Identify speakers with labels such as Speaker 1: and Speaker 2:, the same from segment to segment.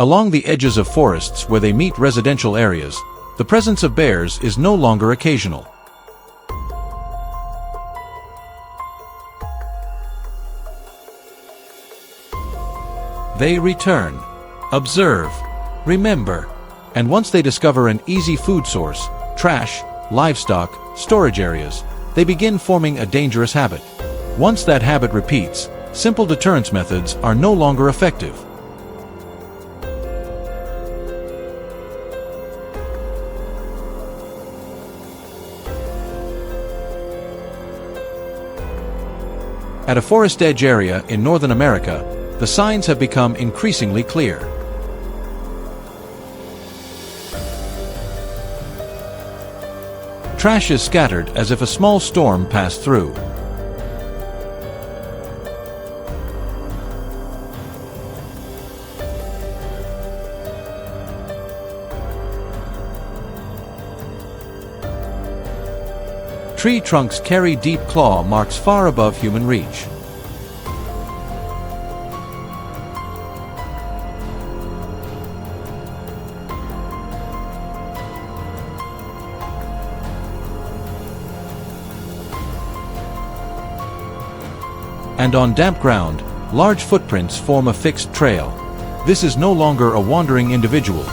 Speaker 1: Along the edges of forests where they meet residential areas, the presence of bears is no longer occasional. They return, observe, remember, and once they discover an easy food source, trash, livestock, storage areas, they begin forming a dangerous habit. Once that habit repeats, simple deterrence methods are no longer effective. At a forest edge area in Northern America, the signs have become increasingly clear. Trash is scattered as if a small storm passed through. Tree trunks carry deep claw marks far above human reach. And on damp ground, large footprints form a fixed trail. This is no longer a wandering individual.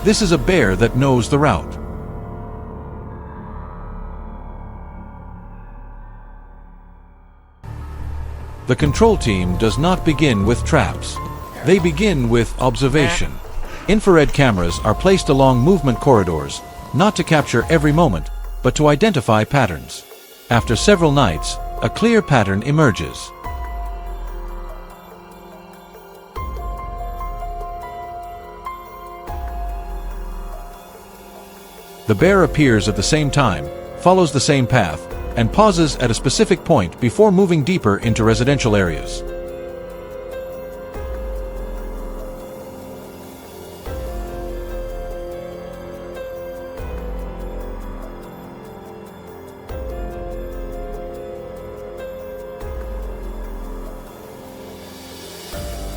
Speaker 1: This is a bear that knows the route. The control team does not begin with traps. They begin with observation. Infrared cameras are placed along movement corridors, not to capture every moment, but to identify patterns. After several nights, a clear pattern emerges. The bear appears at the same time, follows the same path, and pauses at a specific point before moving deeper into residential areas.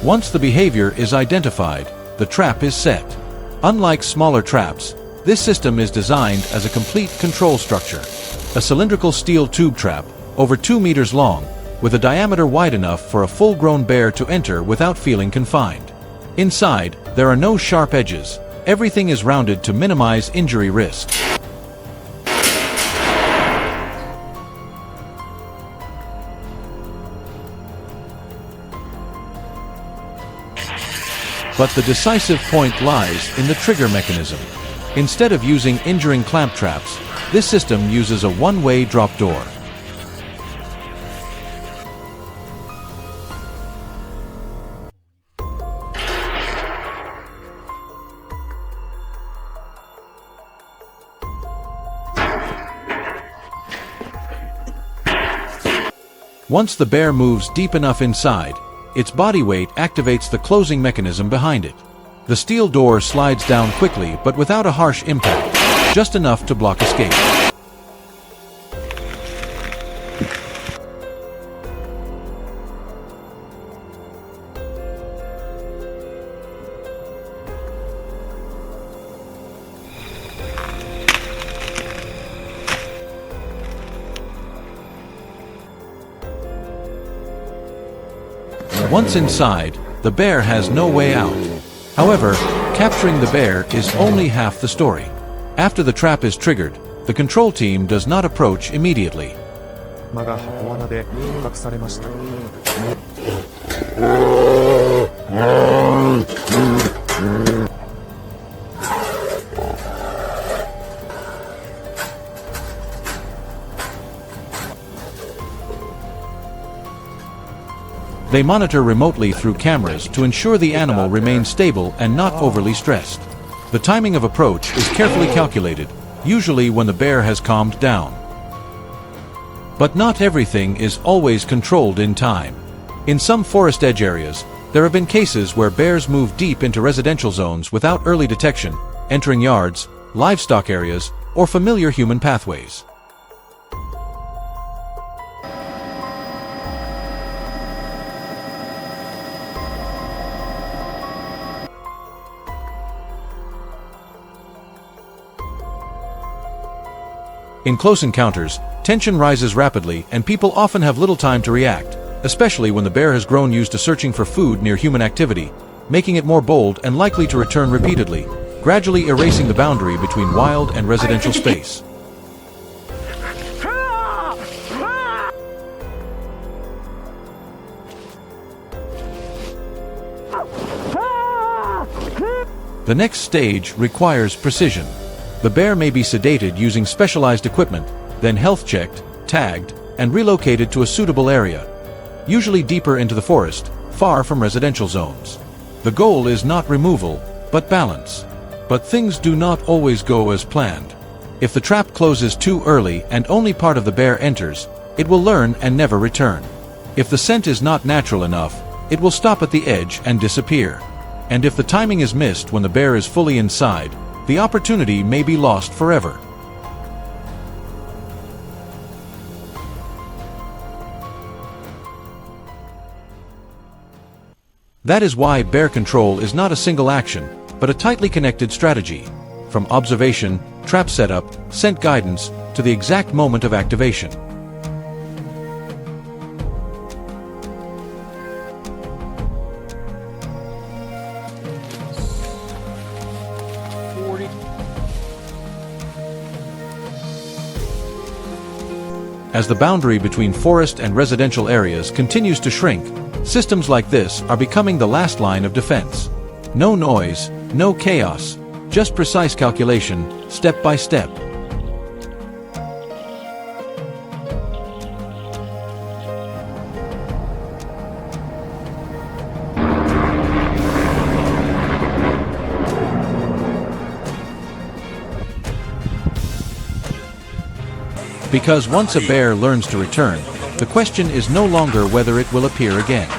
Speaker 1: Once the behavior is identified, the trap is set. Unlike smaller traps, this system is designed as a complete control structure. A cylindrical steel tube trap, over 2 meters long, with a diameter wide enough for a full-grown bear to enter without feeling confined. Inside, there are no sharp edges. Everything is rounded to minimize injury risk. But the decisive point lies in the trigger mechanism. Instead of using injuring clamp traps, this system uses a one-way drop door. Once the bear moves deep enough inside, its body weight activates the closing mechanism behind it. The steel door slides down quickly but without a harsh impact, just enough to block escape. Once inside, the bear has no way out. However, capturing the bear is only half the story. After the trap is triggered, the control team does not approach immediately. They monitor remotely through cameras to ensure the animal remains stable and not overly stressed. The timing of approach is carefully calculated, usually when the bear has calmed down. But not everything is always controlled in time. In some forest edge areas, there have been cases where bears move deep into residential zones without early detection, entering yards, livestock areas, or familiar human pathways. In close encounters, tension rises rapidly and people often have little time to react, especially when the bear has grown used to searching for food near human activity, making it more bold and likely to return repeatedly, gradually erasing the boundary between wild and residential space. The next stage requires precision. The bear may be sedated using specialized equipment, then health checked, tagged, and relocated to a suitable area, usually deeper into the forest, far from residential zones. The goal is not removal, but balance. But things do not always go as planned. If the trap closes too early and only part of the bear enters, it will learn and never return. If the scent is not natural enough, it will stop at the edge and disappear. And if the timing is missed when the bear is fully inside, the opportunity may be lost forever. That is why bear control is not a single action, but a tightly connected strategy. From observation, trap setup, scent guidance, to the exact moment of activation. As the boundary between forest and residential areas continues to shrink, systems like this are becoming the last line of defense. No noise, no chaos, just precise calculation, step by step. Because once a bear learns to return, the question is no longer whether it will appear again.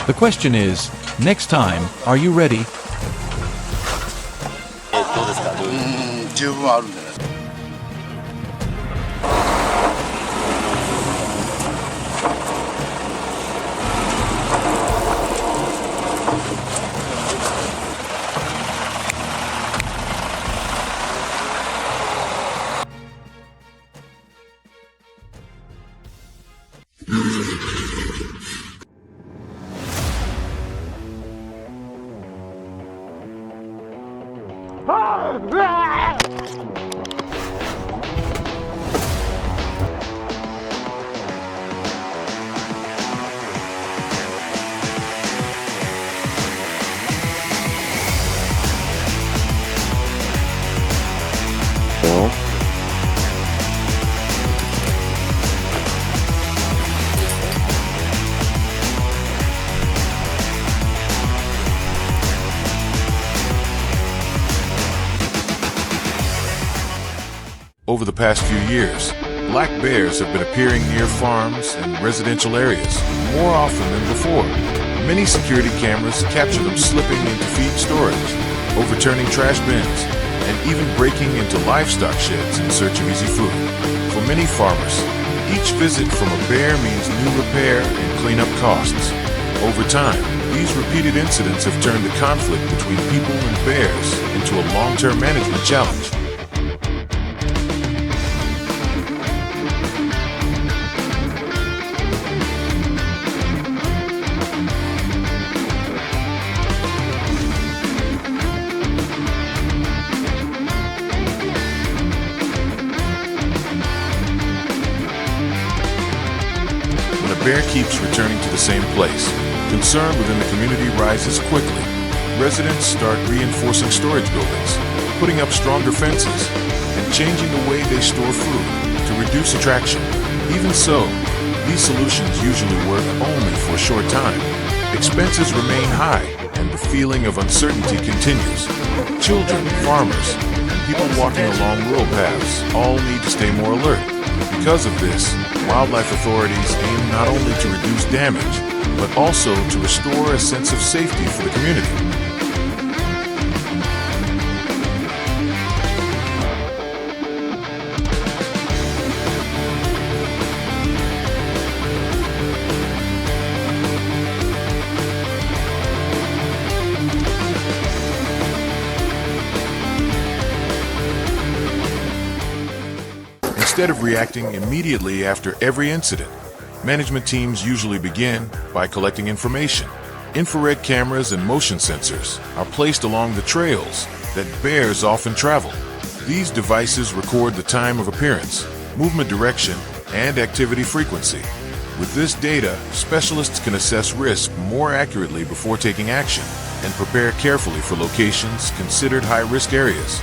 Speaker 1: The question is, next time, are you ready?
Speaker 2: どうですか？
Speaker 3: 十分あるんじゃないですか。
Speaker 4: Over the past few years, black bears have been appearing near farms and residential areas more often than before. Many security cameras capture them slipping into feed storage, overturning trash bins, and even breaking into livestock sheds in search of easy food. For many farmers, each visit from a bear means new repair and cleanup costs. Over time, these repeated incidents have turned the conflict between people and bears into a long-term management challenge. Bear keeps returning to the same place. Concern within the community rises quickly. Residents start reinforcing storage buildings, putting up stronger fences, and changing the way they store food to reduce attraction. Even so, these solutions usually work only for a short time. Expenses remain high, and the feeling of uncertainty continues. Children, farmers, and people walking along rural paths all need to stay more alert. Because of this, wildlife authorities aim not only to reduce damage, but also to restore a sense of safety for the community. In Instead of reacting immediately after every incident, management teams usually begin by collecting information. Infrared cameras and motion sensors are placed along the trails that bears often travel. These devices record the time of appearance, movement direction, and activity frequency. With this data, specialists can assess risk more accurately before taking action and prepare carefully for locations considered high-risk areas.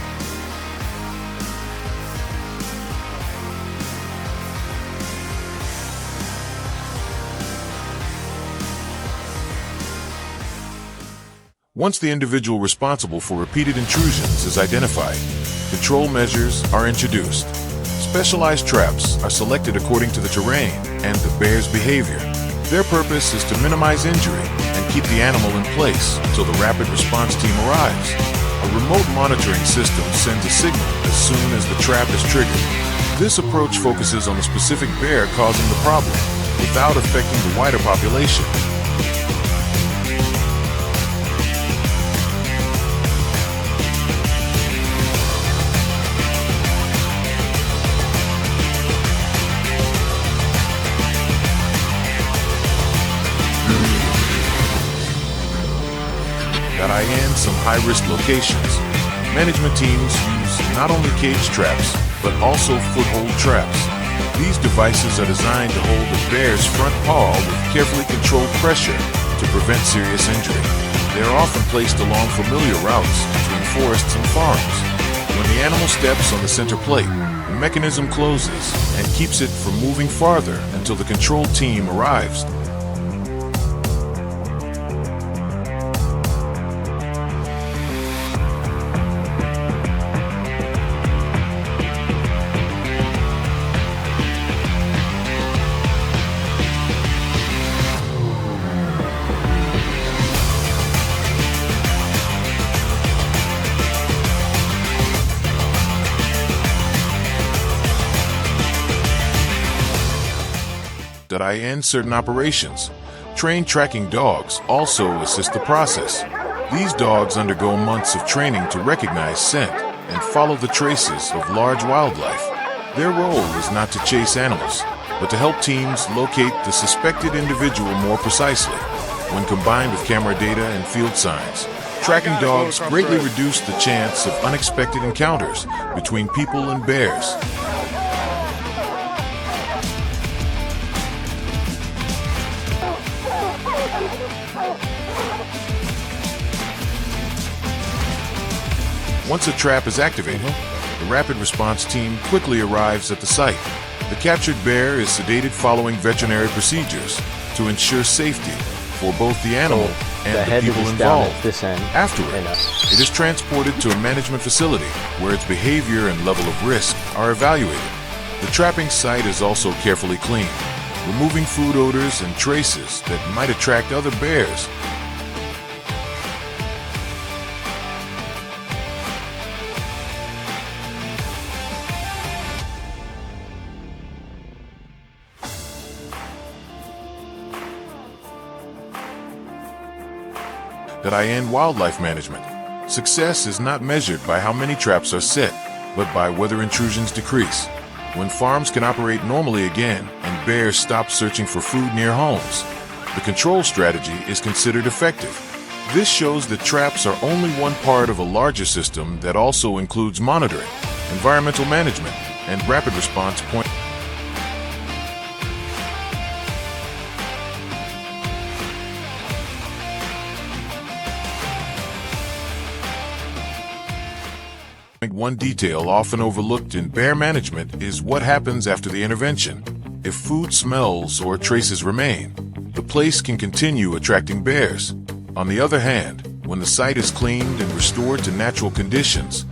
Speaker 4: Once the individual responsible for repeated intrusions is identified, control measures are introduced. Specialized traps are selected according to the terrain and the bear's behavior. Their purpose is to minimize injury and keep the animal in place until the rapid response team arrives. A remote monitoring system sends a signal as soon as the trap is triggered. This approach focuses on the specific bear causing the problem without affecting the wider population. In some high-risk locations, management teams use not only cage traps, but also foothold traps. These devices are designed to hold the bear's front paw with carefully controlled pressure to prevent serious injury. They are often placed along familiar routes between forests and farms. When the animal steps on the center plate, the mechanism closes and keeps it from moving farther until the control team arrives. In certain operations, trained tracking dogs also assist the process. These dogs undergo months of training to recognize scent and follow the traces of large wildlife. Their role is not to chase animals, but to help teams locate the suspected individual more precisely. When combined with camera data and field signs, tracking dogs greatly reduce the chance of unexpected encounters between people and bears. Once a trap is activated, the rapid response team quickly arrives at the site. The captured bear is sedated following veterinary procedures to ensure safety for both the animal and the people involved. Afterwards, it is transported to a management facility where its behavior and level of risk are evaluated. The trapping site is also carefully cleaned, removing food odors and traces that might attract other bears. Wildlife management. Success is not measured by how many traps are set, but by whether intrusions decrease. When farms can operate normally again and bears stop searching for food near homes, the control strategy is considered effective. This shows that traps are only one part of a larger system that also includes monitoring, environmental management, and rapid response point. One detail often overlooked in bear management is what happens after the intervention. If food smells or traces remain, the place can continue attracting bears. On the other hand, when the site is cleaned and restored to natural conditions,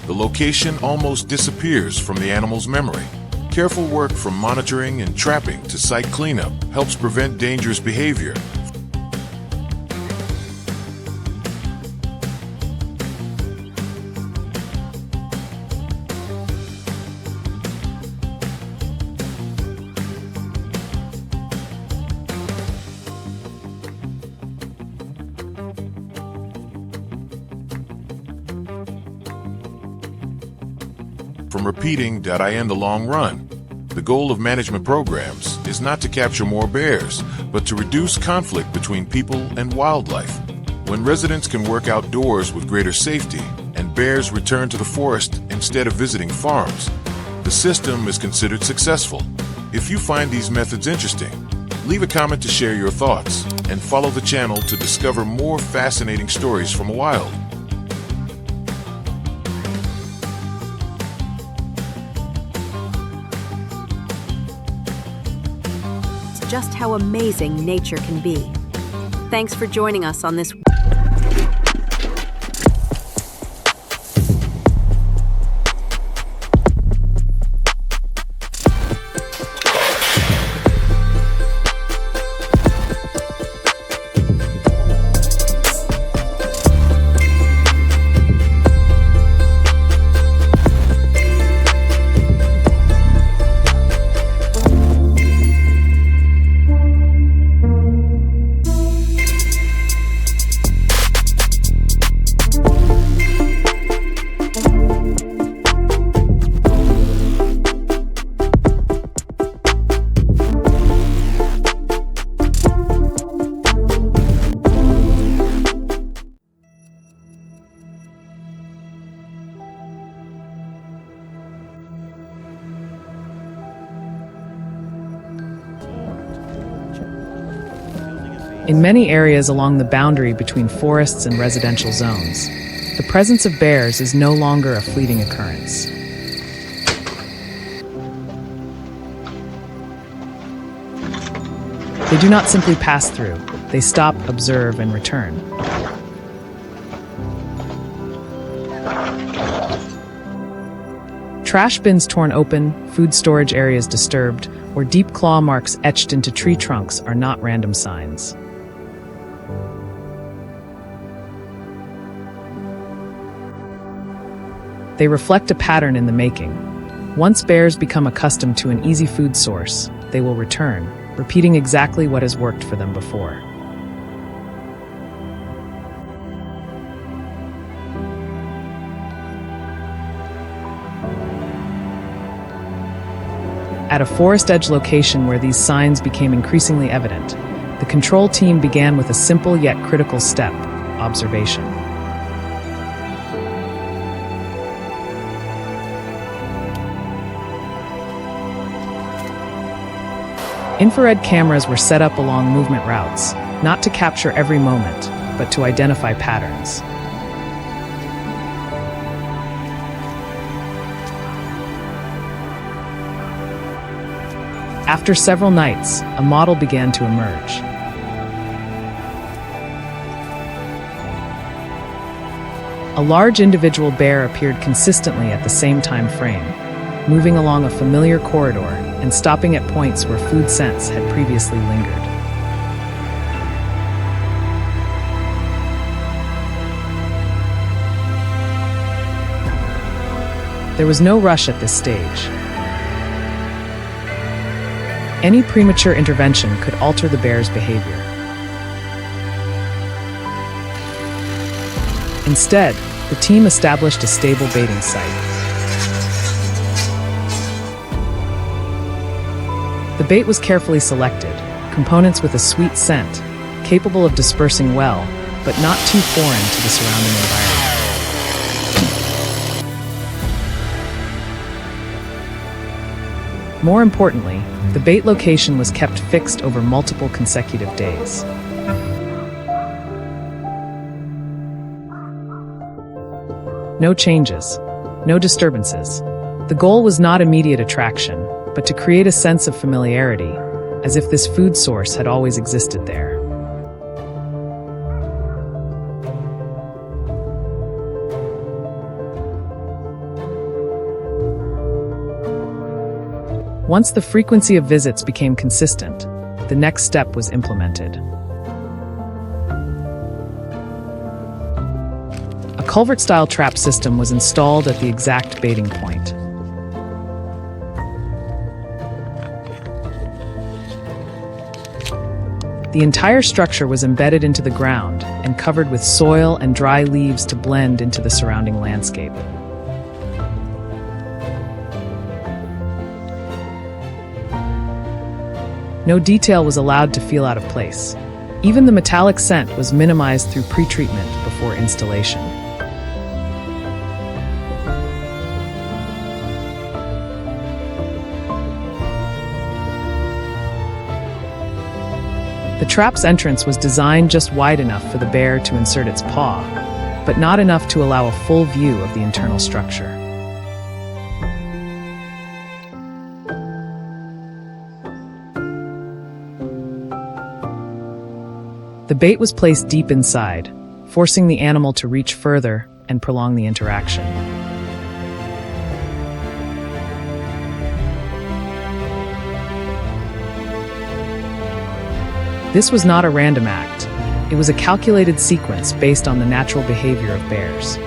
Speaker 4: the location almost disappears from the animal's memory. Careful work from monitoring and trapping to site cleanup helps prevent dangerous behavior. From repeating in the long run. The goal of management programs is not to capture more bears, but to reduce conflict between people and wildlife. When residents can work outdoors with greater safety and bears return to the forest instead of visiting farms, the system is considered successful. If you find these methods interesting, leave a comment to share your thoughts and follow the channel to discover more fascinating stories from the wild.
Speaker 2: Just how amazing nature can be. Thanks for joining us on this.
Speaker 5: In many areas along the boundary between forests and residential zones, the presence of bears is no longer a fleeting occurrence. They do not simply pass through, they stop, observe, and return. Trash bins torn open, food storage areas disturbed, or deep claw marks etched into tree trunks are not random signs. They reflect a pattern in the making. Once bears become accustomed to an easy food source, they will return, repeating exactly what has worked for them before. At a forest edge location where these signs became increasingly evident, the control team began with a simple yet critical step: observation. Infrared cameras were set up along movement routes, not to capture every moment, but to identify patterns. After several nights, a model began to emerge. A large individual bear appeared consistently at the same time frame, moving along a familiar corridor and stopping at points where food scents had previously lingered. There was no rush at this stage. Any premature intervention could alter the bear's behavior. Instead, the team established a stable baiting site. The bait was carefully selected, components with a sweet scent, capable of dispersing well, but not too foreign to the surrounding environment. More importantly, the bait location was kept fixed over multiple consecutive days. No changes, no disturbances. The goal was not immediate attraction, but to create a sense of familiarity, as if this food source had always existed there. Once the frequency of visits became consistent, the next step was implemented. A culvert-style trap system was installed at the exact baiting point. The entire structure was embedded into the ground and covered with soil and dry leaves to blend into the surrounding landscape. No detail was allowed to feel out of place. Even the metallic scent was minimized through pre-treatment before installation. The trap's entrance was designed just wide enough for the bear to insert its paw, but not enough to allow a full view of the internal structure. The bait was placed deep inside, forcing the animal to reach further and prolong the interaction. This was not a random act. It was a calculated sequence based on the natural behavior of bears.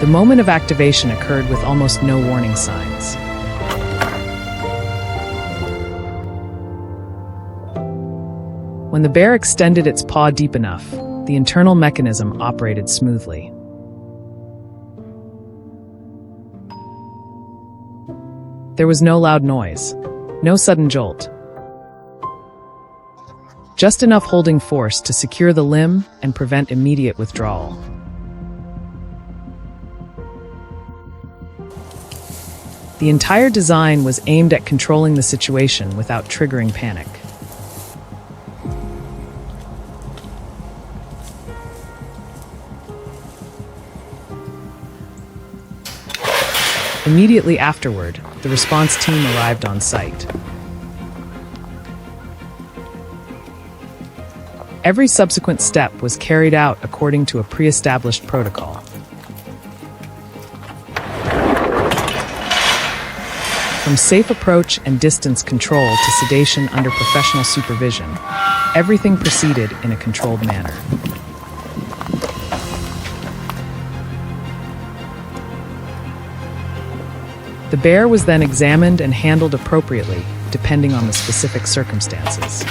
Speaker 5: The moment of activation occurred with almost no warning signs. When the bear extended its paw deep enough, the internal mechanism operated smoothly. There was no loud noise, no sudden jolt. Just enough holding force to secure the limb and prevent immediate withdrawal. The entire design was aimed at controlling the situation without triggering panic. Immediately afterward, the response team arrived on site. Every subsequent step was carried out according to a pre-established protocol. From safe approach and distance control to sedation under professional supervision, everything proceeded in a controlled manner. The bear was then examined and handled appropriately, depending on the specific circumstances.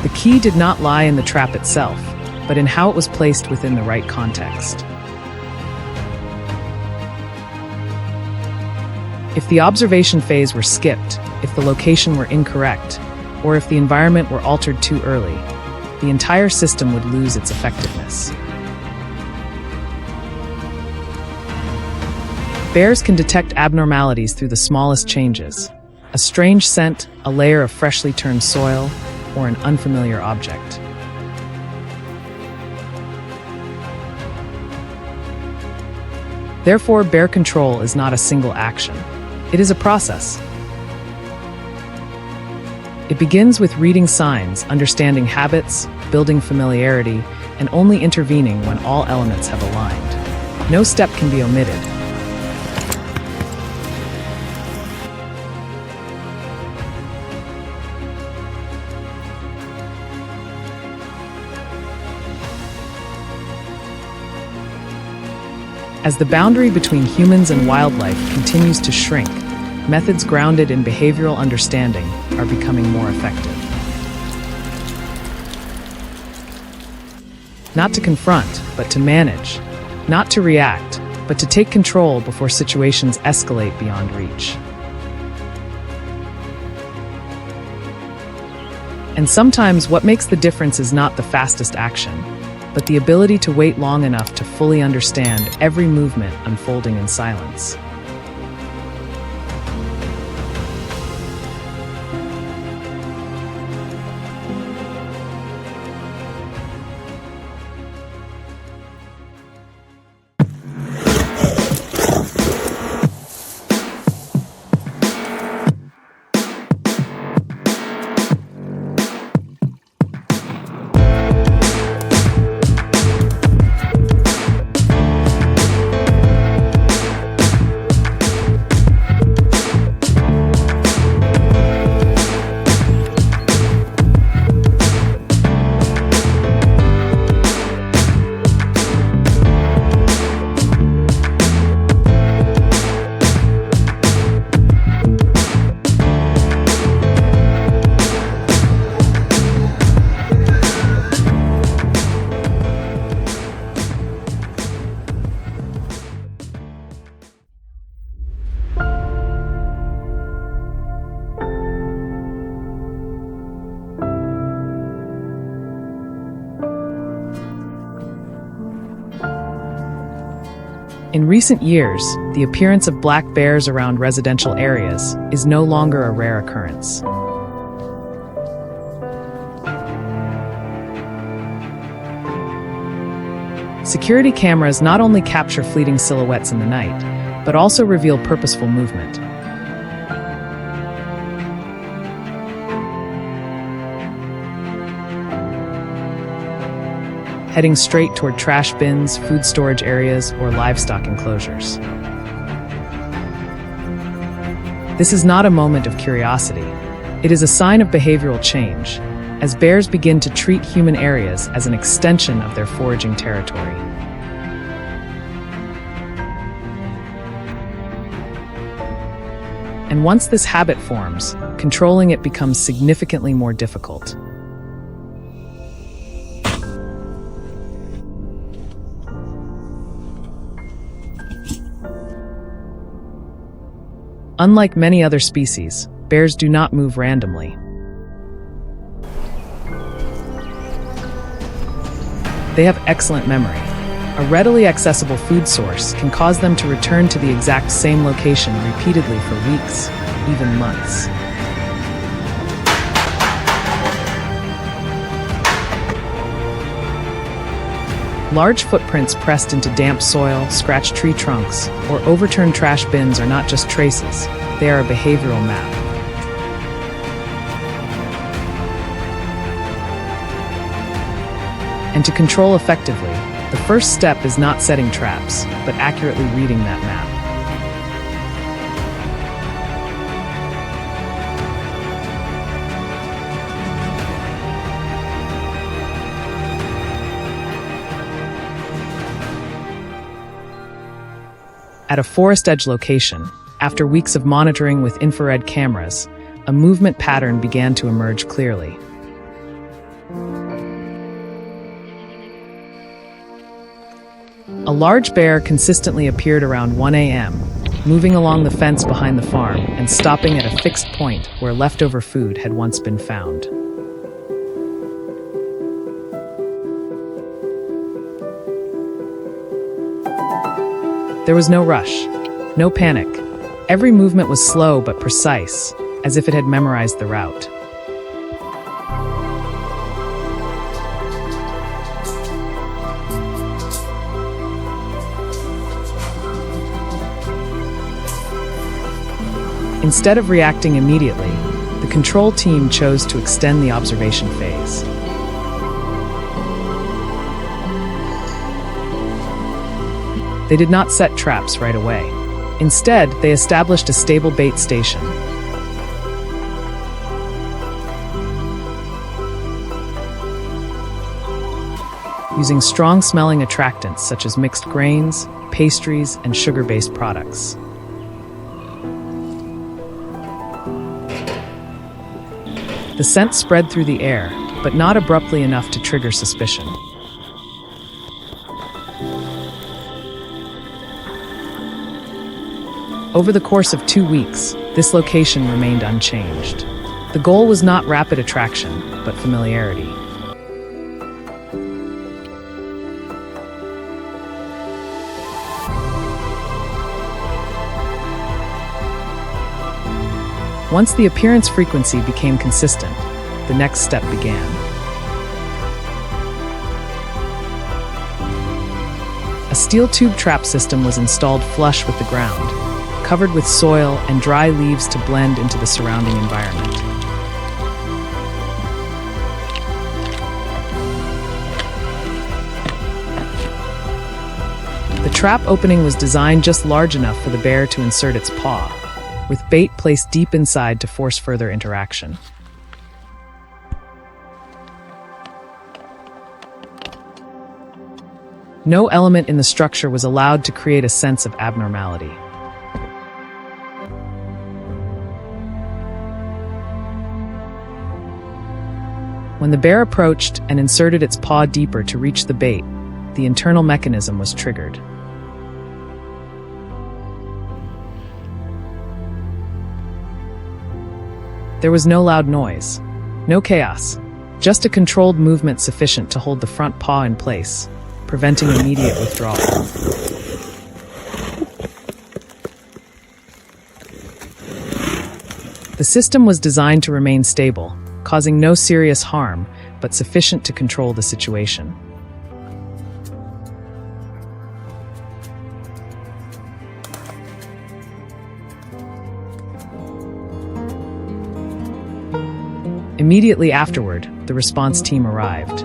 Speaker 5: The key did not lie in the trap itself, but in how it was placed within the right context. If the observation phase were skipped, if the location were incorrect, or if the environment were altered too early, the entire system would lose its effectiveness. Bears can detect abnormalities through the smallest changes: a strange scent, a layer of freshly turned soil, or an unfamiliar object. Therefore, bear control is not a single action. It is a process. It begins with reading signs, understanding habits, building familiarity, and only intervening when all elements have aligned. No step can be omitted. As the boundary between humans and wildlife continues to shrink, methods grounded in behavioral understanding are becoming more effective. Not to confront, but to manage. Not to react, but to take control before situations escalate beyond reach. And sometimes what makes the difference is not the fastest action, but the ability to wait long enough to fully understand every movement unfolding in silence. In recent years, the appearance of black bears around residential areas is no longer a rare occurrence. Security cameras not only capture fleeting silhouettes in the night, but also reveal purposeful movement. Heading straight toward trash bins, food storage areas, or livestock enclosures. This is not a moment of curiosity. It is a sign of behavioral change, as bears begin to treat human areas as an extension of their foraging territory. And once this habit forms, controlling it becomes significantly more difficult. Unlike many other species, bears do not move randomly. They have excellent memory. A readily accessible food source can cause them to return to the exact same location repeatedly for weeks, even months. Large footprints pressed into damp soil, scratched tree trunks, or overturned trash bins are not just traces, they are a behavioral map. And to control effectively, the first step is not setting traps, but accurately reading that map. At a forest edge location, after weeks of monitoring with infrared cameras, a movement pattern began to emerge clearly. A large bear consistently appeared around 1 a.m., moving along the fence behind the farm and stopping at a fixed point where leftover food had once been found. There was no rush, no panic. Every movement was slow but precise, as if it had memorized the route. Instead of reacting immediately, the control team chose to extend the observation phase. They did not set traps right away. Instead, they established a stable bait station. Using strong-smelling attractants such as mixed grains, pastries, and sugar-based products. The scent spread through the air, but not abruptly enough to trigger suspicion. Over the course of 2 weeks, this location remained unchanged. The goal was not rapid attraction, but familiarity. Once the appearance frequency became consistent, the next step began. A steel tube trap system was installed flush with the ground, covered with soil and dry leaves to blend into the surrounding environment. The trap opening was designed just large enough for the bear to insert its paw, with bait placed deep inside to force further interaction. No element in the structure was allowed to create a sense of abnormality. When the bear approached and inserted its paw deeper to reach the bait, the internal mechanism was triggered. There was no loud noise, no chaos, just a controlled movement sufficient to hold the front paw in place, preventing immediate withdrawal. The system was designed to remain stable, causing no serious harm, but sufficient to control the situation. Immediately afterward, the response team arrived.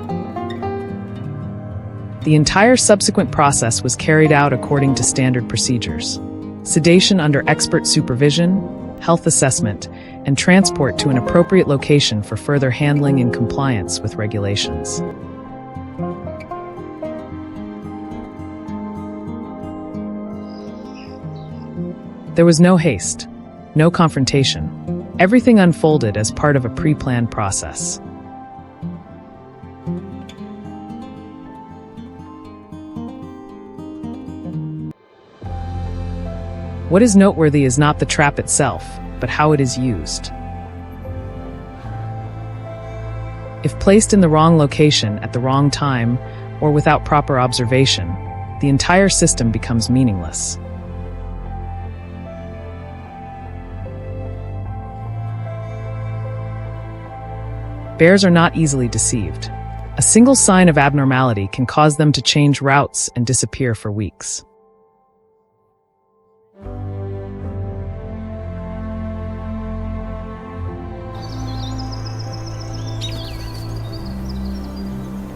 Speaker 5: The entire subsequent process was carried out according to standard procedures: sedation under expert supervision, health assessment, and transport to an appropriate location for further handling in compliance with regulations. There was no haste, no confrontation. Everything unfolded as part of a pre-planned process. What is noteworthy is not the trap itself, but how it is used. If placed in the wrong location at the wrong time, or without proper observation, the entire system becomes meaningless. Bears are not easily deceived. A single sign of abnormality can cause them to change routes and disappear for weeks.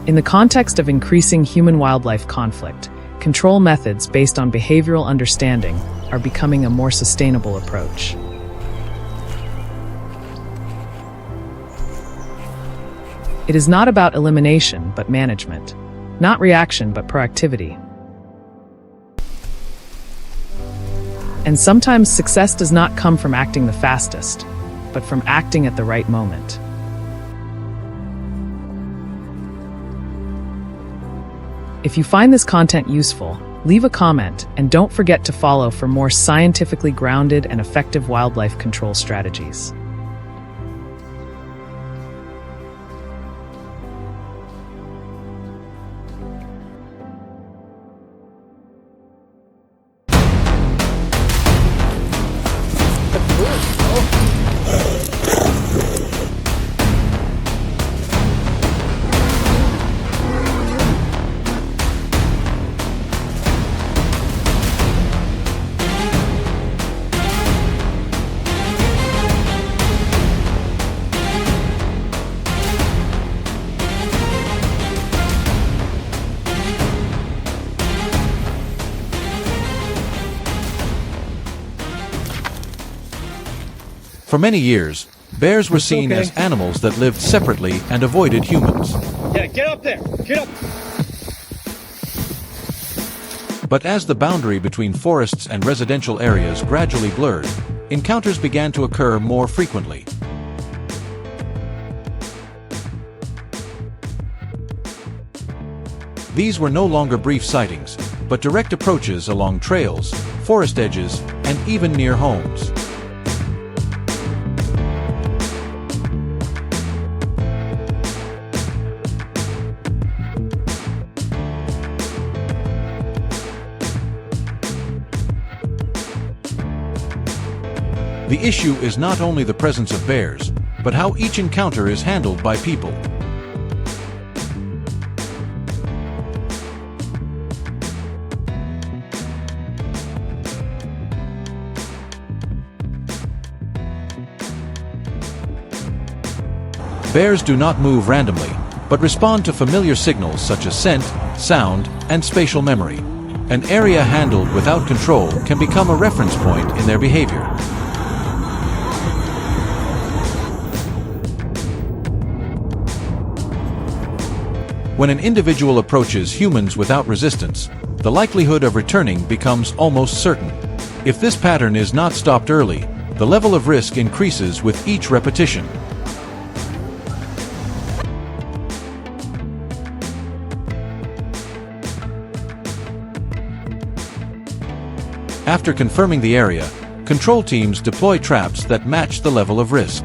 Speaker 5: In the context of increasing human-wildlife conflict, control methods based on behavioral understanding are becoming a more sustainable approach. It is not about elimination, but management. Not reaction, but proactivity. And sometimes success does not come from acting the fastest, but from acting at the right moment. If you find this content useful, leave a comment and don't forget to follow for more scientifically grounded and effective wildlife control strategies.
Speaker 1: For many years, bears were seen as animals that lived separately and avoided humans.
Speaker 6: Yeah, get up there! Get up!
Speaker 1: But as the boundary between forests and residential areas gradually blurred, encounters began to occur more frequently. These were no longer brief sightings, but direct approaches along trails, forest edges, and even near homes. The issue is not only the presence of bears, but how each encounter is handled by people. Bears do not move randomly, but respond to familiar signals such as scent, sound, and spatial memory. An area handled without control can become a reference point in their behavior. When an individual approaches humans without resistance, the likelihood of returning becomes almost certain. If this pattern is not stopped early, the level of risk increases with each repetition. After confirming the area, control teams deploy traps that match the level of risk.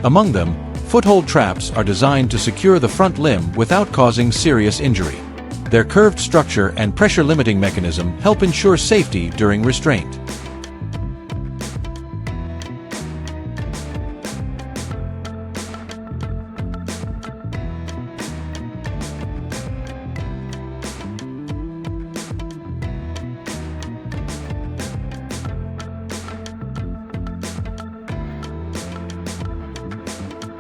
Speaker 1: Among them, foothold traps are designed to secure the front limb without causing serious injury. Their curved structure and pressure-limiting mechanism help ensure safety during restraint.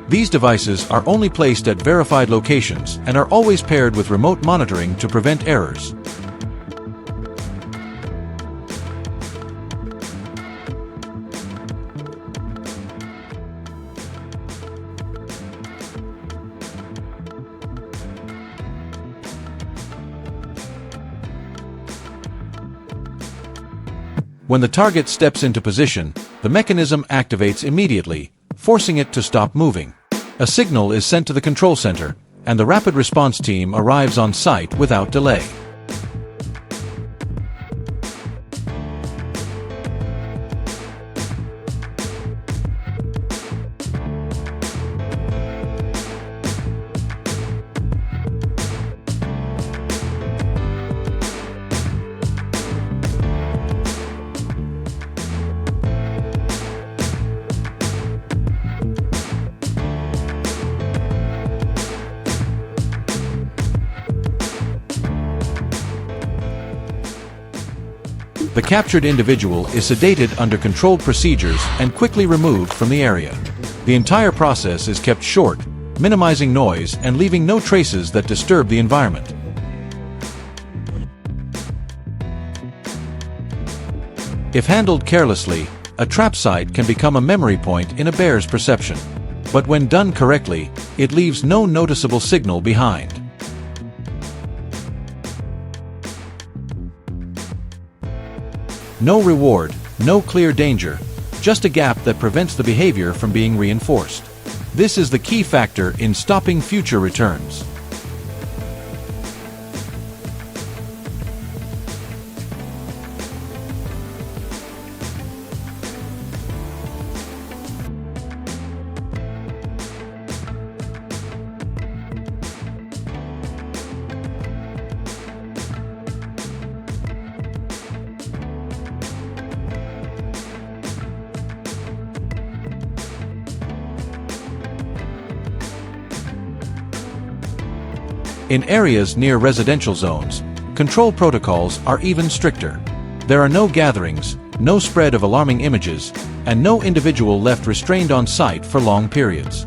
Speaker 1: These devices are only placed at verified locations and are always paired with remote monitoring to prevent errors. When the target steps into position, the mechanism activates immediately, forcing it to stop moving. A signal is sent to the control center, and the rapid response team arrives on site without delay. The captured individual is sedated under controlled procedures and quickly removed from the area. The entire process is kept short, minimizing noise and leaving no traces that disturb the environment. If handled carelessly, a trap site can become a memory point in a bear's perception. But when done correctly, it leaves no noticeable signal behind. No reward, no clear danger, just a gap that prevents the behavior from being reinforced. This is the key factor in stopping future returns. In areas near residential zones, control protocols are even stricter. There are no gatherings, no spread of alarming images, and no individual left restrained on site for long periods.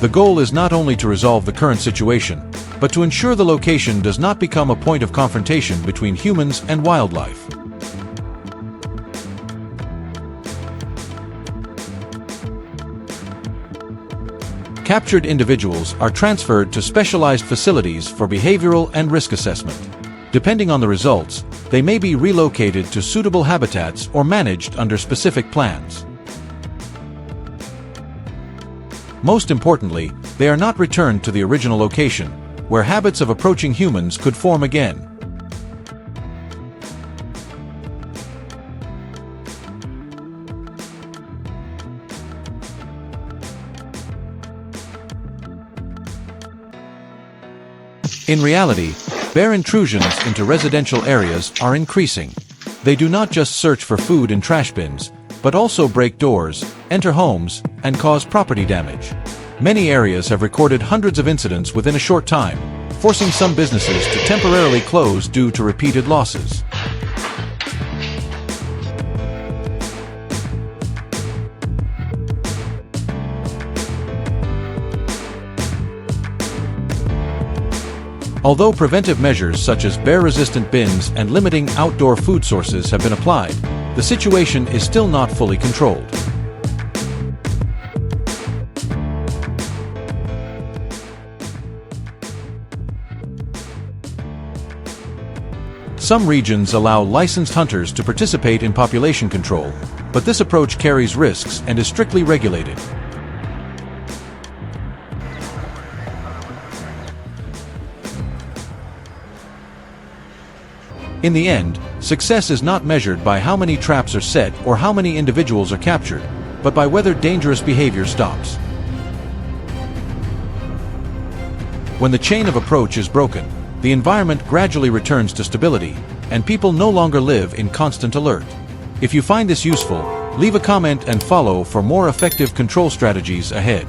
Speaker 1: The goal is not only to resolve the current situation, but to ensure the location does not become a point of confrontation between humans and wildlife. Captured individuals are transferred to specialized facilities for behavioral and risk assessment. Depending on the results, they may be relocated to suitable habitats or managed under specific plans. Most importantly, they are not returned to the original location, where habits of approaching humans could form again. In reality, bear intrusions into residential areas are increasing. They do not just search for food in trash bins, but also break doors, enter homes, and cause property damage. Many areas have recorded hundreds of incidents within a short time, forcing some businesses to temporarily close due to repeated losses. Although preventive measures such as bear-resistant bins and limiting outdoor food sources have been applied, the situation is still not fully controlled. Some regions allow licensed hunters to participate in population control, but this approach carries risks and is strictly regulated. In the end, success is not measured by how many traps are set or how many individuals are captured, but by whether dangerous behavior stops. When the chain of approach is broken, the environment gradually returns to stability, and people no longer live in constant alert. If you find this useful, leave a comment and follow for more effective control strategies ahead.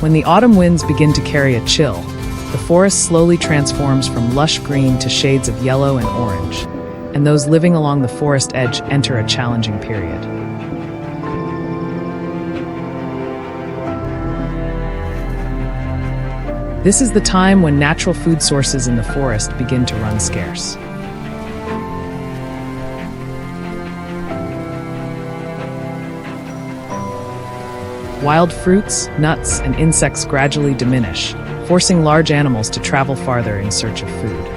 Speaker 5: When the autumn winds begin to carry a chill, the forest slowly transforms from lush green to shades of yellow and orange, and those living along the forest edge enter a challenging period. This is the time when natural food sources in the forest begin to run scarce. Wild fruits, nuts, and insects gradually diminish, forcing large animals to travel farther in search of food.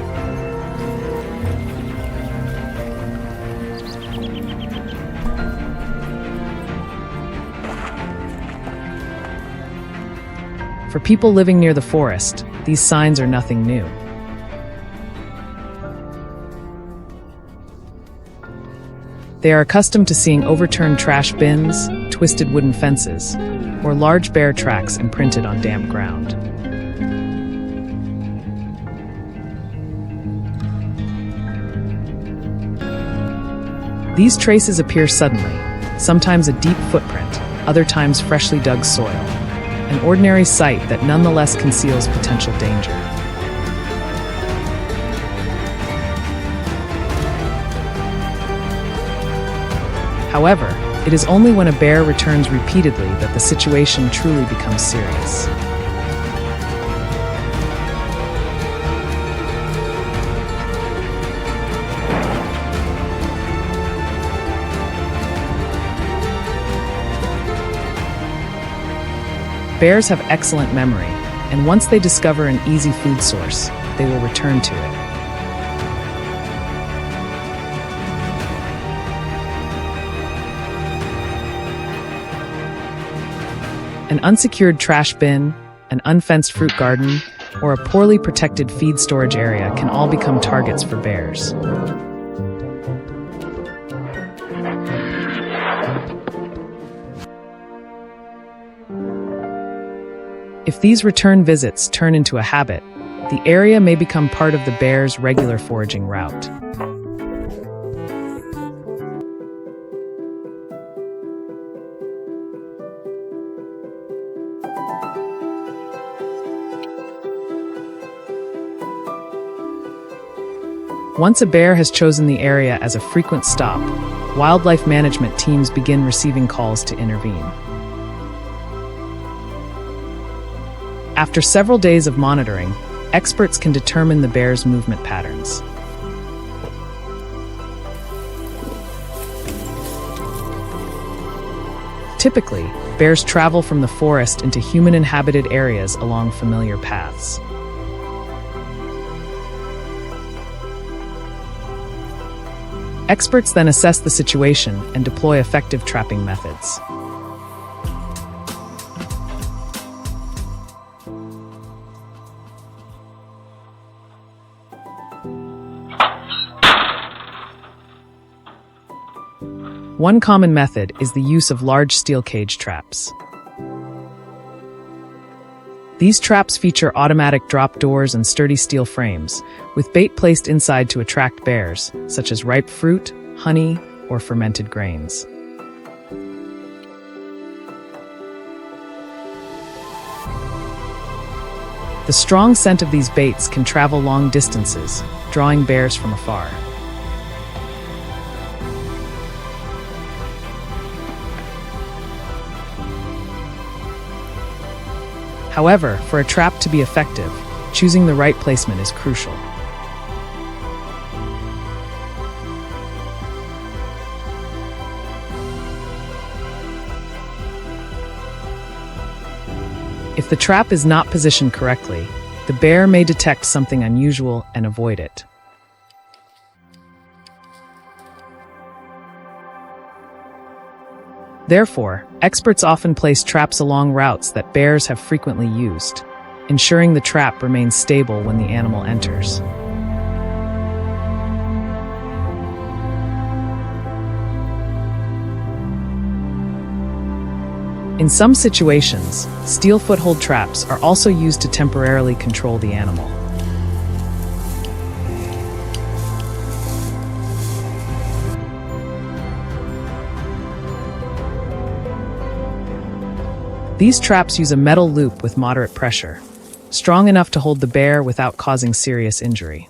Speaker 5: For people living near the forest, these signs are nothing new. They are accustomed to seeing overturned trash bins, twisted wooden fences, or large bear tracks imprinted on damp ground. These traces appear suddenly, sometimes a deep footprint, other times freshly dug soil, an ordinary sight that nonetheless conceals potential danger. However, it is only when a bear returns repeatedly that the situation truly becomes serious. Bears have excellent memory, and once they discover an easy food source, they will return to it. An unsecured trash bin, an unfenced fruit garden, or a poorly protected feed storage area can all become targets for bears. If these return visits turn into a habit, the area may become part of the bear's regular foraging route. Once a bear has chosen the area as a frequent stop, wildlife management teams begin receiving calls to intervene. After several days of monitoring, experts can determine the bear's movement patterns. Typically, bears travel from the forest into human-inhabited areas along familiar paths. Experts then assess the situation and deploy effective trapping methods. One common method is the use of large steel cage traps. These traps feature automatic drop doors and sturdy steel frames, with bait placed inside to attract bears, such as ripe fruit, honey, or fermented grains. The strong scent of these baits can travel long distances, drawing bears from afar. However, for a trap to be effective, choosing the right placement is crucial. If the trap is not positioned correctly, the bear may detect something unusual and avoid it. Therefore, experts often place traps along routes that bears have frequently used, ensuring the trap remains stable when the animal enters. In some situations, steel foothold traps are also used to temporarily control the animal. These traps use a metal loop with moderate pressure, strong enough to hold the bear without causing serious injury.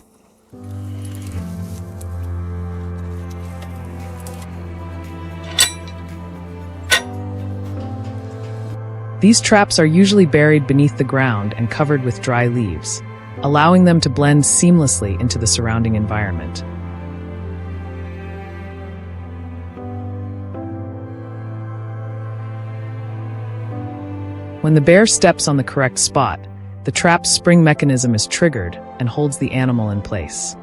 Speaker 5: These traps are usually buried beneath the ground and covered with dry leaves, allowing them to blend seamlessly into the surrounding environment. When the bear steps on the correct spot, the trap's spring mechanism is triggered and holds the animal in place.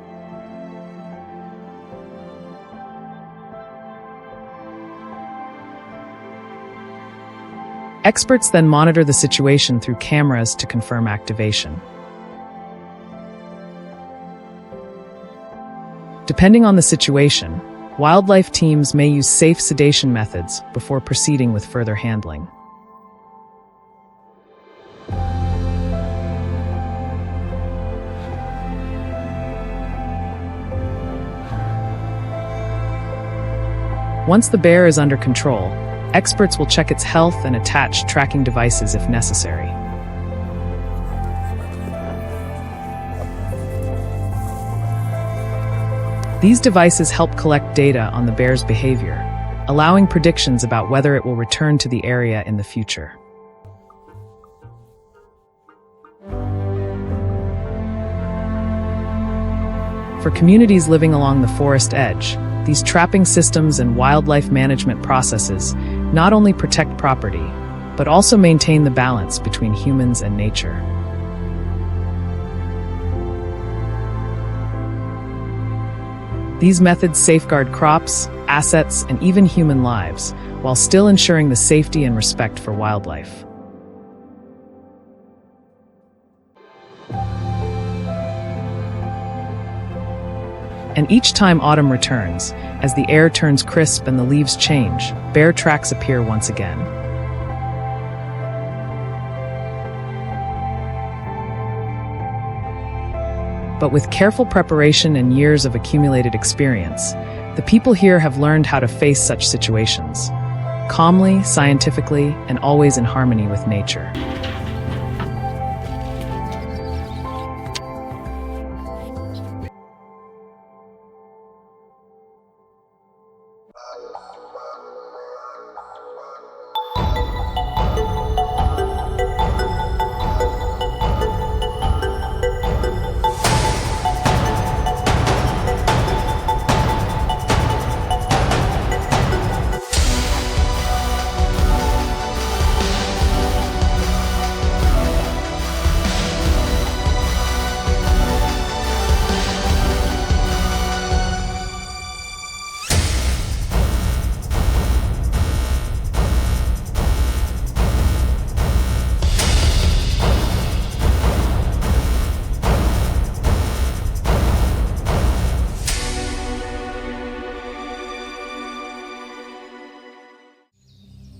Speaker 5: Experts then monitor the situation through cameras to confirm activation. Depending on the situation, wildlife teams may use safe sedation methods before proceeding with further handling. Once the bear is under control, experts will check its health and attach tracking devices if necessary. These devices help collect data on the bear's behavior, allowing predictions about whether it will return to the area in the future. For communities living along the forest edge, these trapping systems and wildlife management processes not only protect property, but also maintain the balance between humans and nature. These methods safeguard crops, assets, and even human lives, while still ensuring the safety and respect for wildlife. And each time autumn returns, as the air turns crisp and the leaves change, bear tracks appear once again. But with careful preparation and years of accumulated experience, the people here have learned how to face such situations, calmly, scientifically, and always in harmony with nature.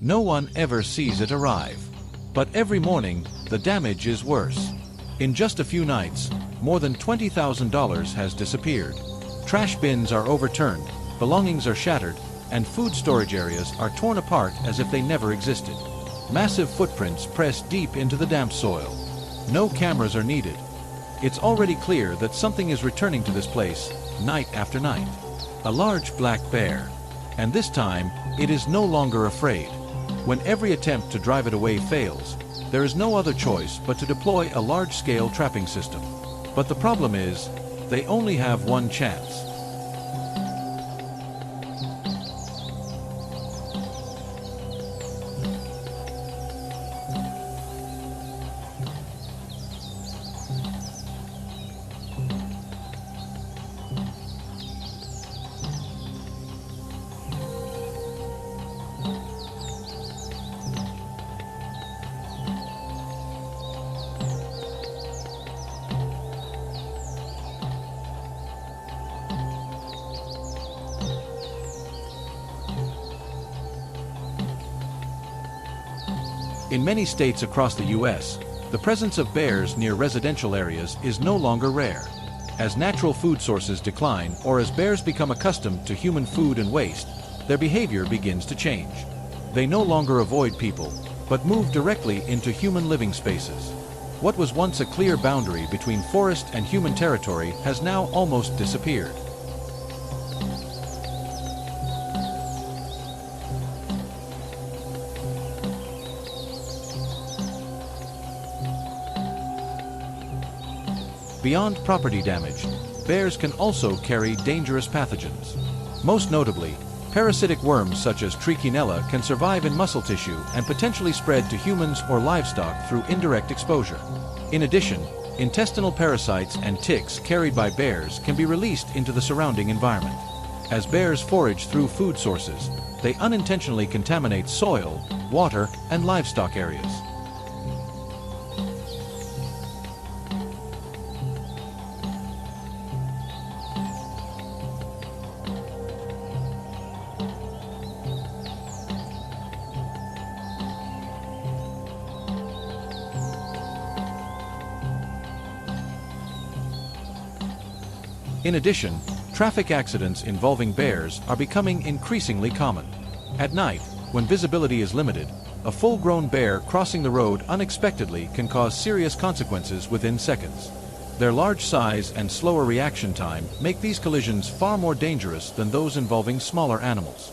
Speaker 1: No one ever sees it arrive. But every morning, the damage is worse. In just a few nights, more than $20,000 has disappeared. Trash bins are overturned, belongings are shattered, and food storage areas are torn apart as if they never existed. Massive footprints press deep into the damp soil. No cameras are needed. It's already clear that something is returning to this place, night after night. A large black bear. And this time, it is no longer afraid. When every attempt to drive it away fails, there is no other choice but to deploy a large-scale trapping system. But the problem is, they only have one chance. In many states across the U.S., the presence of bears near residential areas is no longer rare. As natural food sources decline or as bears become accustomed to human food and waste, their behavior begins to change. They no longer avoid people, but move directly into human living spaces. What was once a clear boundary between forest and human territory has now almost disappeared. Beyond property damage, bears can also carry dangerous pathogens. Most notably, parasitic worms such as Trichinella can survive in muscle tissue and potentially spread to humans or livestock through indirect exposure. In addition, intestinal parasites and ticks carried by bears can be released into the surrounding environment. As bears forage through food sources, they unintentionally contaminate soil, water, and livestock areas. In addition, traffic accidents involving bears are becoming increasingly common. At night, when visibility is limited, a full-grown bear crossing the road unexpectedly can cause serious consequences within seconds. Their large size and slower reaction time make these collisions far more dangerous than those involving smaller animals.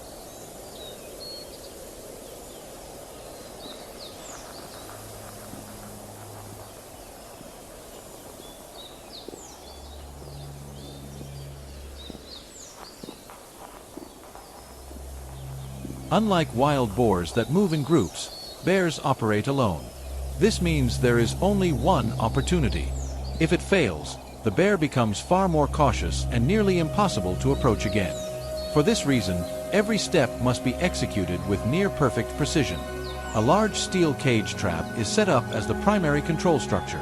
Speaker 1: Unlike wild boars that move in groups, bears operate alone. This means there is only one opportunity. If it fails, the bear becomes far more cautious and nearly impossible to approach again. For this reason, every step must be executed with near-perfect precision. A large steel cage trap is set up as the primary control structure.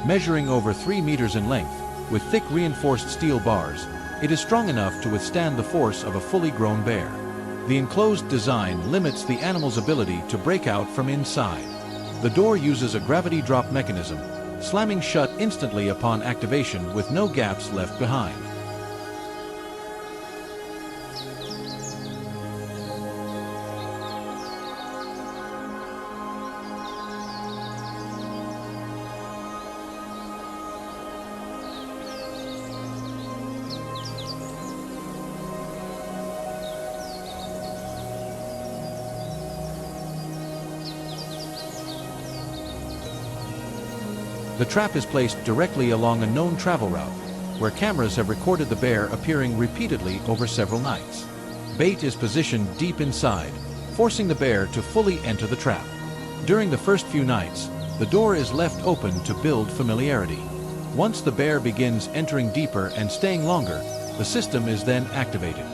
Speaker 1: Measuring over 3 meters in length, with thick reinforced steel bars, it is strong enough to withstand the force of a fully grown bear. The enclosed design limits the animal's ability to break out from inside. The door uses a gravity drop mechanism, slamming shut instantly upon activation with no gaps left behind. The trap is placed directly along a known travel route, where cameras have recorded the bear appearing repeatedly over several nights. Bait is positioned deep inside, forcing the bear to fully enter the trap. During the first few nights, the door is left open to build familiarity. Once the bear begins entering deeper and staying longer, the system is then activated.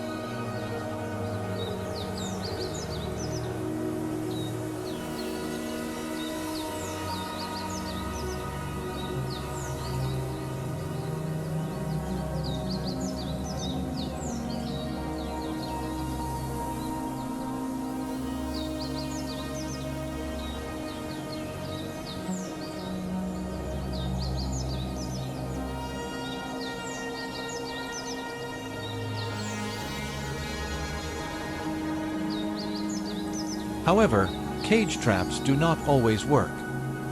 Speaker 1: However, cage traps do not always work.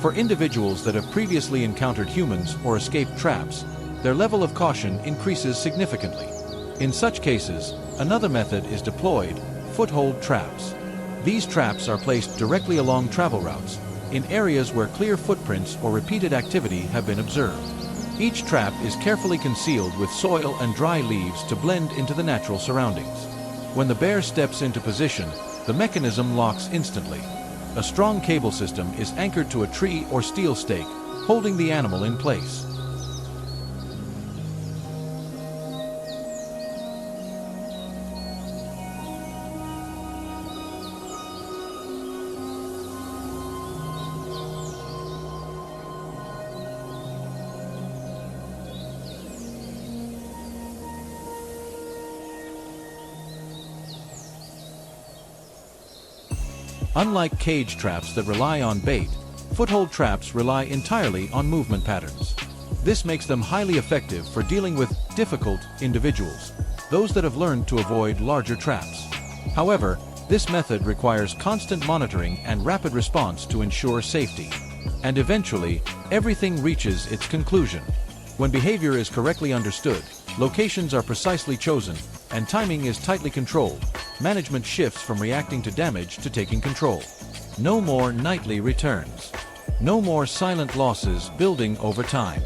Speaker 1: For individuals that have previously encountered humans or escaped traps, their level of caution increases significantly. In such cases, another method is deployed: foothold traps. These traps are placed directly along travel routes, in areas where clear footprints or repeated activity have been observed. Each trap is carefully concealed with soil and dry leaves to blend into the natural surroundings. When the bear steps into position, the mechanism locks instantly. A strong cable system is anchored to a tree or steel stake, holding the animal in place. Unlike cage traps that rely on bait, foothold traps rely entirely on movement patterns. This makes them highly effective for dealing with difficult individuals, those that have learned to avoid larger traps. However, this method requires constant monitoring and rapid response to ensure safety. And eventually, everything reaches its conclusion. When behavior is correctly understood, locations are precisely chosen, and timing is tightly controlled, management shifts from reacting to damage to taking control. No more nightly returns. No more silent losses building over time.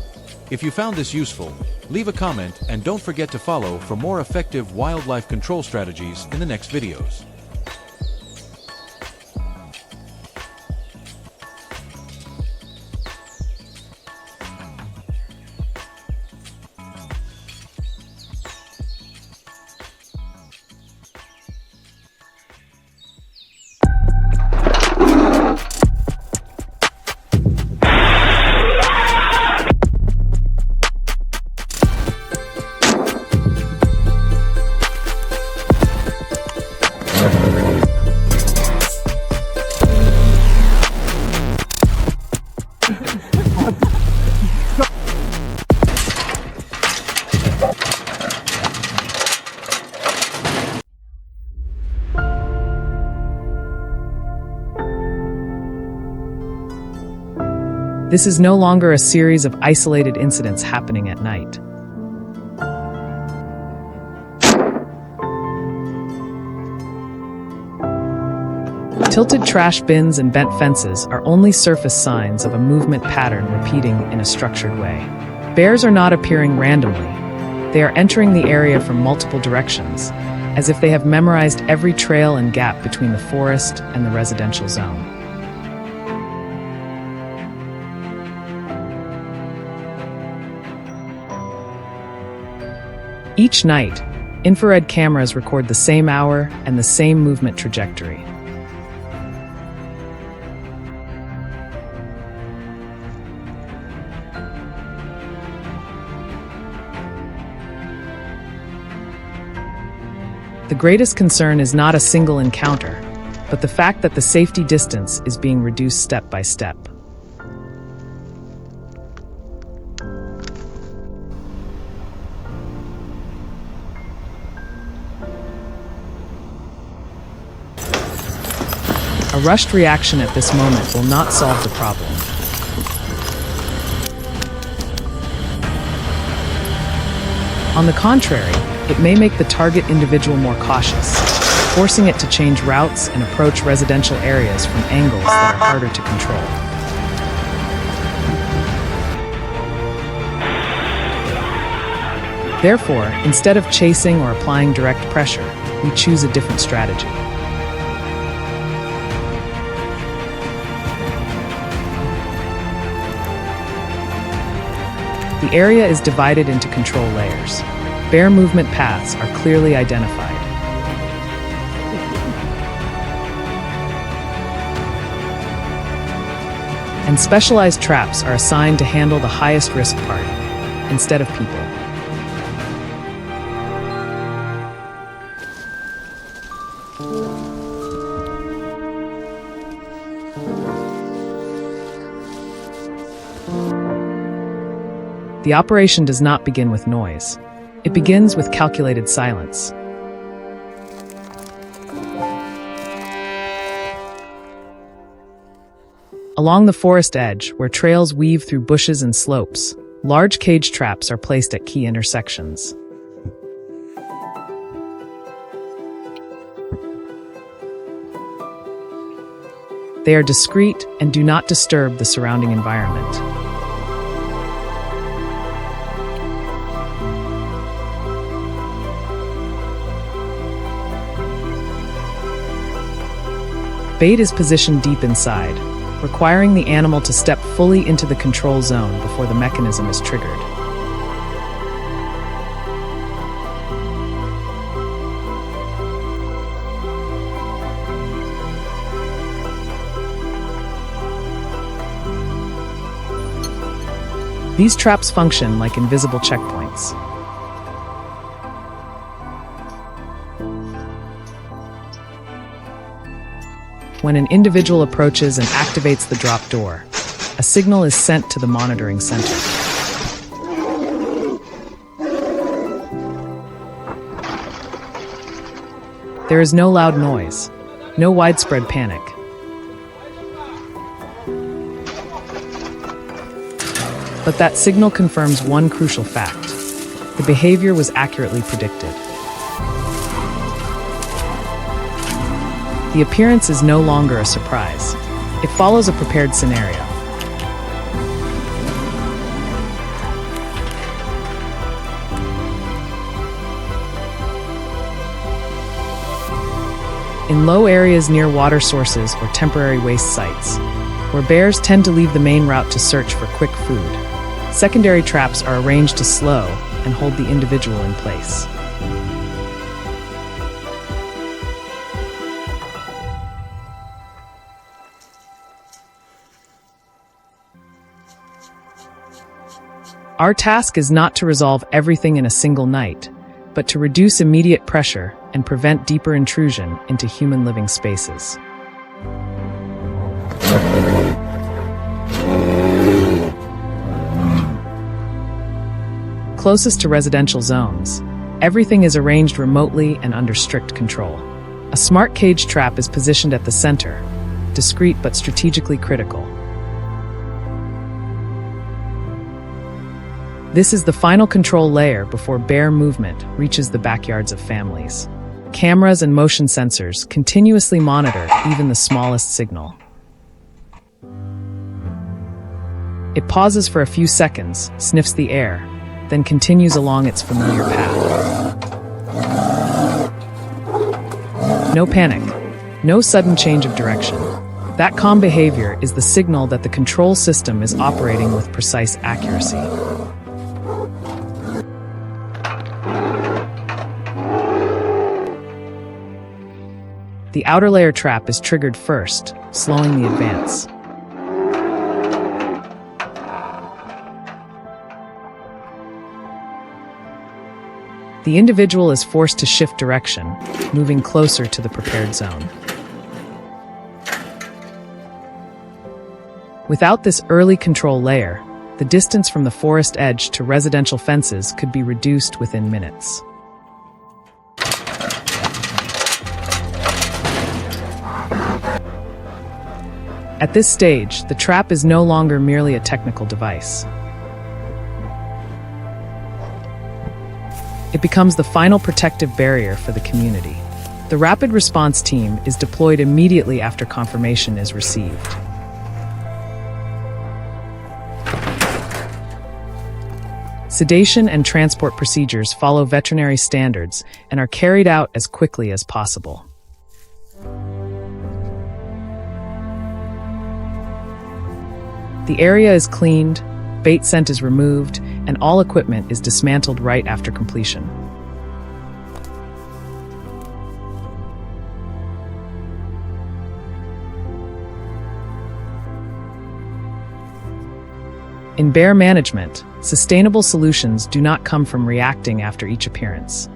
Speaker 1: If you found this useful, leave a comment and don't forget to follow for more effective wildlife control strategies in the next videos.
Speaker 5: This is no longer a series of isolated incidents happening at night. Tilted trash bins and bent fences are only surface signs of a movement pattern repeating in a structured way. Bears are not appearing randomly. They are entering the area from multiple directions, as if they have memorized every trail and gap between the forest and the residential zone. Each night, infrared cameras record the same hour and the same movement trajectory. The greatest concern is not a single encounter, but the fact that the safety distance is being reduced step by step. A rushed reaction at this moment will not solve the problem. On the contrary, it may make the target individual more cautious, forcing it to change routes and approach residential areas from angles that are harder to control. Therefore, instead of chasing or applying direct pressure, we choose a different strategy. The area is divided into control layers. Bear movement paths are clearly identified. And specialized traps are assigned to handle the highest risk part, instead of people. The operation does not begin with noise. It begins with calculated silence. Along the forest edge, where trails weave through bushes and slopes, large cage traps are placed at key intersections. They are discreet and do not disturb the surrounding environment. Bait is positioned deep inside, requiring the animal to step fully into the control zone before the mechanism is triggered. These traps function like invisible checkpoints. When an individual approaches and activates the drop door, a signal is sent to the monitoring center. There is no loud noise, no widespread panic. But that signal confirms one crucial fact: the behavior was accurately predicted. The appearance is no longer a surprise. It follows a prepared scenario. In low areas near water sources or temporary waste sites, where bears tend to leave the main route to search for quick food, secondary traps are arranged to slow and hold the individual in place. Our task is not to resolve everything in a single night, but to reduce immediate pressure and prevent deeper intrusion into human living spaces. Closest to residential zones, everything is arranged remotely and under strict control. A smart cage trap is positioned at the center, discreet but strategically critical. This is the final control layer before bear movement reaches the backyards of families. Cameras and motion sensors continuously monitor even the smallest signal. It pauses for a few seconds, sniffs the air, then continues along its familiar path. No panic, no sudden change of direction. That calm behavior is the signal that the control system is operating with precise accuracy. The outer layer trap is triggered first, slowing the advance. The individual is forced to shift direction, moving closer to the prepared zone. Without this early control layer, the distance from the forest edge to residential fences could be reduced within minutes. At this stage, the trap is no longer merely a technical device. It becomes the final protective barrier for the community. The rapid response team is deployed immediately after confirmation is received. Sedation and transport procedures follow veterinary standards and are carried out as quickly as possible. The area is cleaned, bait scent is removed, and all equipment is dismantled right after completion. In bear management, sustainable solutions do not come from reacting after each appearance.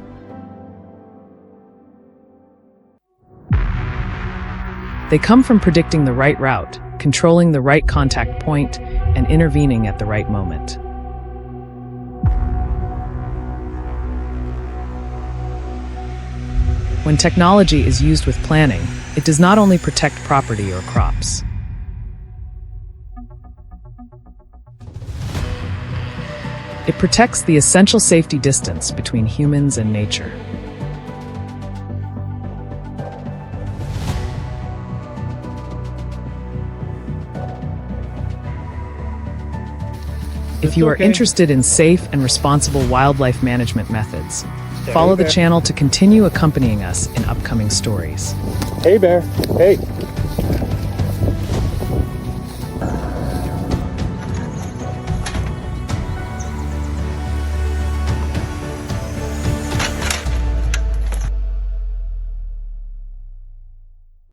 Speaker 5: They come from predicting the right route, controlling the right contact point, and intervening at the right moment. When technology is used with planning, it does not only protect property or crops. It protects the essential safety distance between humans and nature. If you are interested in safe and responsible wildlife management methods, follow the channel to continue accompanying us in upcoming stories.
Speaker 6: Hey, bear. Hey.